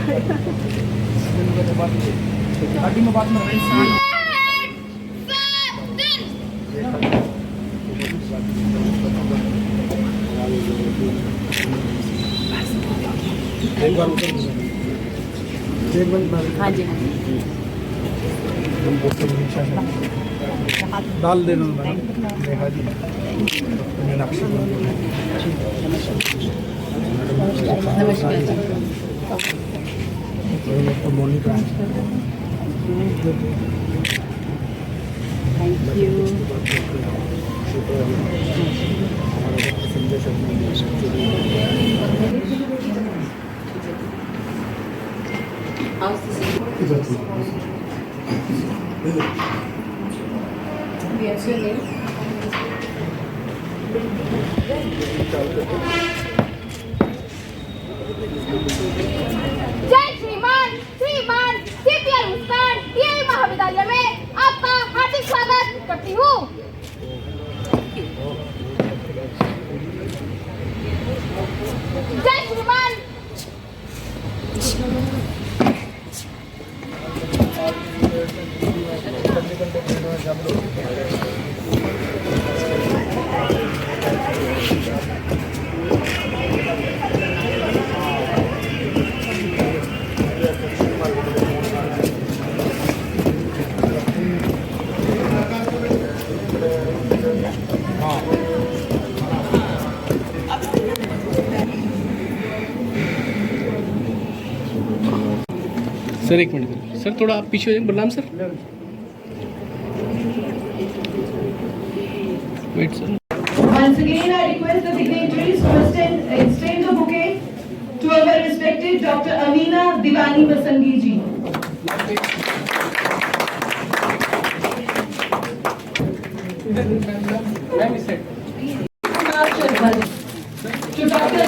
हाँ जी डाल देना नेहा जी मीनाक्षी मोनिका थैंक यू संजय शर्मा जय श्रीमान श्रीमान सीपीआर मुस्कान टीआई महाविद्यालय में आपका हार्दिक स्वागत करती हूँ। जय श्रीमान सर एक मिनट सर, थोड़ा आप पीछे हो जाए। Balram sir, wait sir. Once again, I request the dignitaries to extend the bouquet to our respected Dr. Amina Diwani Basangi ji. To Dr.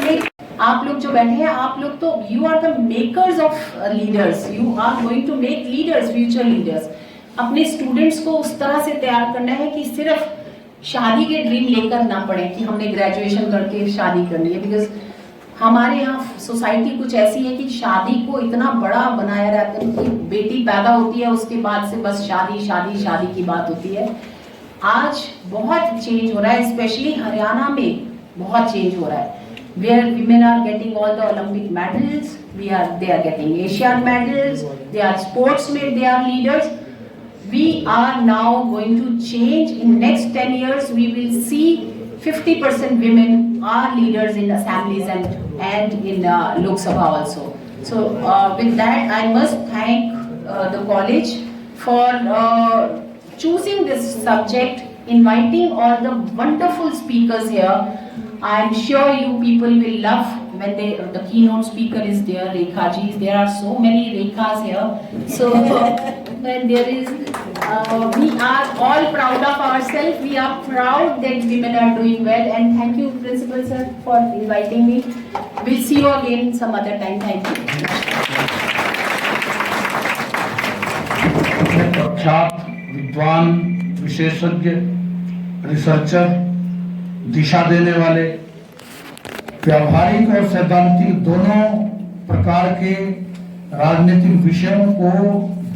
आप लोग जो बैठे हैं, आप लोग तो you are the makers of leaders, you are going to make leaders, future leaders. अपने students को उस तरह से तैयार करना है कि सिर्फ शादी के ड्रीम लेकर ना पड़े कि हमने ग्रेजुएशन करके शादी करनी है। बिकॉज हमारे यहाँ सोसाइटी कुछ ऐसी है कि शादी को इतना बड़ा बनाया रहता है कि बेटी पैदा होती है उसके बाद से बस शादी शादी शादी की बात होती है। आज बहुत चेंज हो रहा है, स्पेशली हरियाणा में बहुत चेंज हो रहा है। Where women are getting all the Olympic medals, they are getting Asian medals, they are sportsmen, they are leaders. We are now going to change. In next 10 years, we will see 50% women are leaders in assemblies and in Lok Sabha also. So with that, I must thank the college for choosing this subject, inviting all the wonderful speakers here. I am sure you people will love when the keynote speaker is there, Rekha ji. There are so many Rekhas here. So when there is, we are all proud of ourselves. We are proud that women are doing well. And thank you, Principal Sir, for inviting me. We'll see you again some other time. Thank you. प्रख्यात विद्वान, विशेषज्ञ, researcher, दिशा देने वाले, व्यावहारिक और सैद्धांतिक दोनों प्रकार के राजनीतिक विषयों को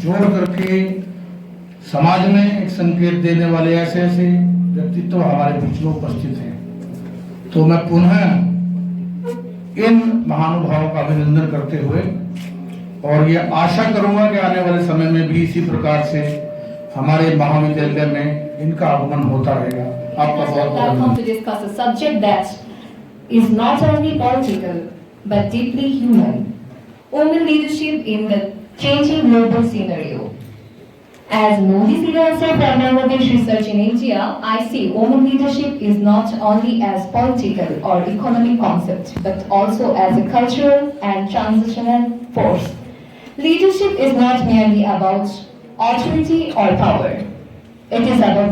जोड़ करके समाज में एक संकेत देने वाले ऐसे ऐसे व्यक्तित्व हमारे बीच में उपस्थित हैं। तो मैं पुनः इन महानुभावों का अभिनंदन करते हुए और ये आशा करूंगा कि आने वाले समय में भी इसी प्रकार से हमारे महाविद्यालय में इनका आगमन होता रहेगा। आपका बहुत Platform to discuss a subject that is not only political but deeply human: women leadership in the changing global scenario. As Modi's leader from Bangladesh Research in India, I see women leadership is not only as political or economic concept but also as a cultural and transitional force. Leadership is not merely about authority or power. It is about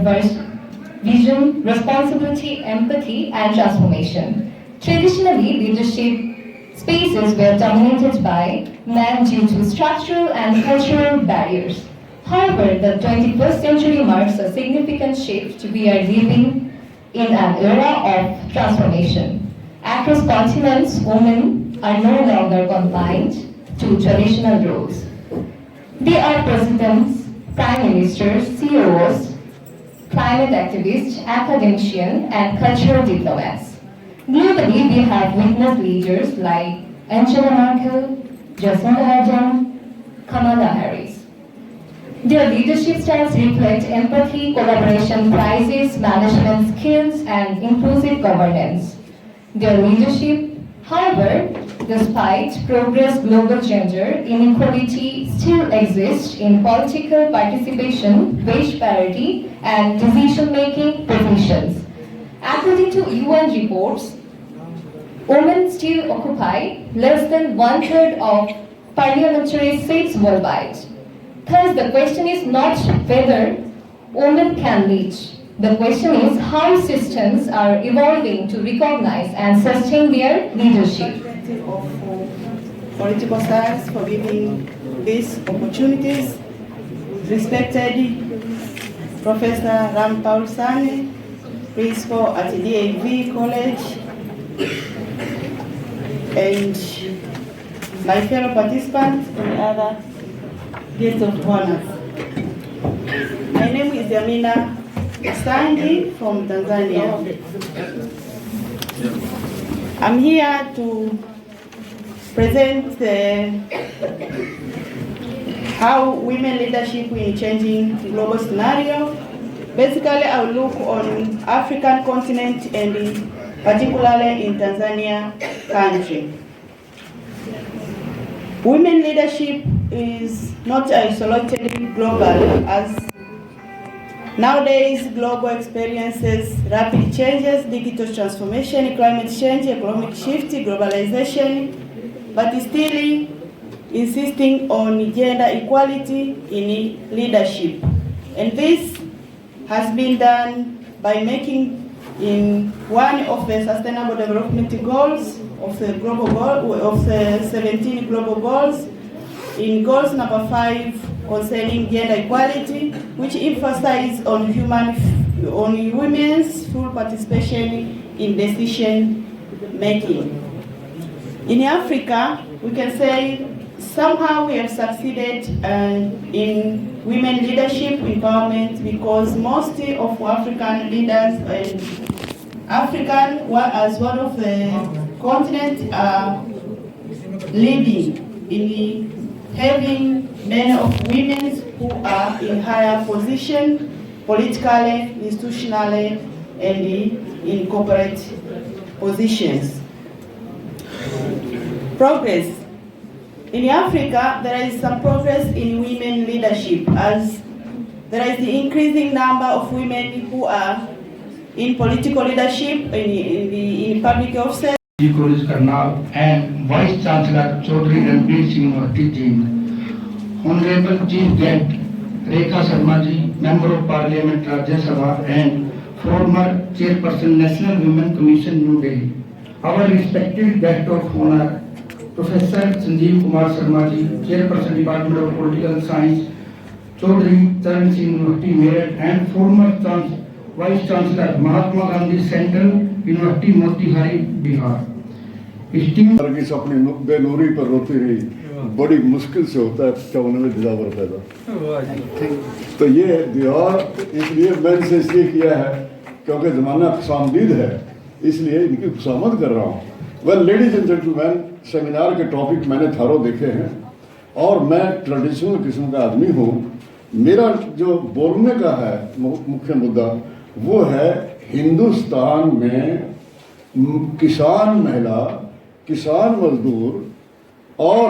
vision, responsibility, empathy, and transformation. Traditionally, leadership spaces were dominated by men due to structural and cultural barriers. However, the 21st century marks a significant shift. We are living in an era of transformation. Across continents, women are no longer confined to traditional roles. They are presidents, prime ministers, CEOs, climate activists, academicians, and cultural diplomats. Globally, we have witnessed leaders like Angela Merkel, Jacinda Ardern, Kamala Harris. Their leadership styles reflect empathy, collaboration, crisis management skills, and inclusive governance. Their leadership, however, despite progress, global gender inequality still exists in political participation, wage parity, and decision-making positions. According to UN reports, women still occupy less than 1/3 of parliamentary seats worldwide. Thus, the question is not whether women can lead. The question is how systems are evolving to recognize and sustain their leadership. Of political science for giving these opportunities. Respected Professor Ram Paul Sane, Principal at DAV College, and my fellow participants and other guests of honor. My name is Yamina Sandi from Tanzania. I'm here to present how women leadership in changing global scenario. Basically, I will look on African continent and particularly in Tanzania country. Women leadership is not isolated global, as nowadays global experiences rapid changes, digital transformation, climate change, economic shift, globalization, but still insisting on gender equality in leadership. And this has been done by making in one of the Sustainable Development Goals of the global goal, of the 17 global goals, in goals number 5 concerning gender equality, which emphasizes on women's full participation in decision making. In Africa, we can say somehow we have succeeded in women leadership empowerment, because most of African leaders and African as one of the continents are leading in having many of women who are in higher position politically, institutionally, and in corporate positions. Progress. In Africa, there is some progress in women leadership, as there is the increasing number of women who are in political leadership, in public office. College Karnal and Vice Chancellor Chaudhary Ranbir Singh University team, Honorable Chief Guest Rekha Sharma ji, Member of Parliament Rajya Sabha and former Chairperson National Women Commission New Delhi, our respected guest of honor Professor Sanjeev Kumar Sharma ji, Chairperson Department of Political Science, Chaudhary Charan Singh University Meerut and former Vice Chancellor Mahatma Gandhi Central University Motihari, Bihar. Nargis अपनी बेनूरी पर रोती रही, बड़ी मुश्किल से होता है 54 में दिलावर पैदा। तो ये दिहार इसलिए मैंने से इसलिए किया है क्योंकि ज़माना खुशामदीद है, इसलिए इनकी खुशामद कर रहा हूँ। Well ladies and gentleman, seminar के टॉपिक मैंने थारों देखे हैं और मैं ट्रेडिशनल किस्म का आदमी हूँ। मेरा जो बोलने का है मुख्य मुद्दा वो है हिंदुस्तान में किसान महिला, किसान मजदूर और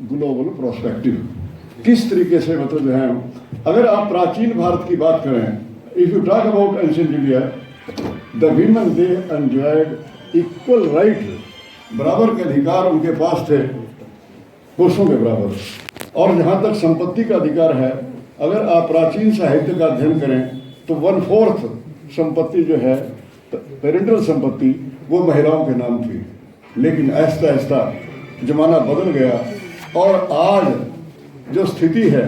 ग्लोबल प्रोस्पेक्टिव किस तरीके से, मतलब जो है, अगर आप प्राचीन भारत की बात करें, if you talk about ancient India, the women they enjoyed equal right, बराबर के अधिकार उनके पास थे पुरुषों के बराबर। और जहाँ तक संपत्ति का अधिकार है, अगर आप प्राचीन साहित्य का अध्ययन करें तो 1/4 संपत्ति जो है पेरेंटल संपत्ति वो महिलाओं के नाम थी। लेकिन ऐसा ऐसा जमाना बदल गया और आज जो स्थिति है,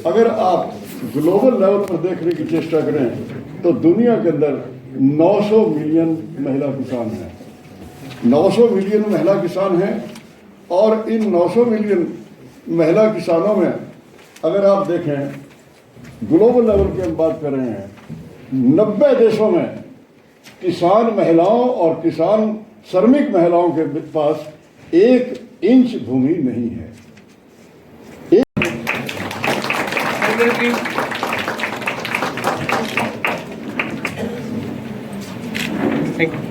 अगर आप ग्लोबल लेवल पर देखने की चेष्टा करें तो दुनिया के अंदर 900 मिलियन महिला किसान हैं। 900 मिलियन महिला किसान हैं और इन 900 मिलियन महिला किसानों में अगर आप देखें, ग्लोबल लेवल की हम बात कर रहे हैं, 90 देशों में किसान महिलाओं और किसान श्रमिक महिलाओं के पास 1 इंच भूमि नहीं है। Thank you.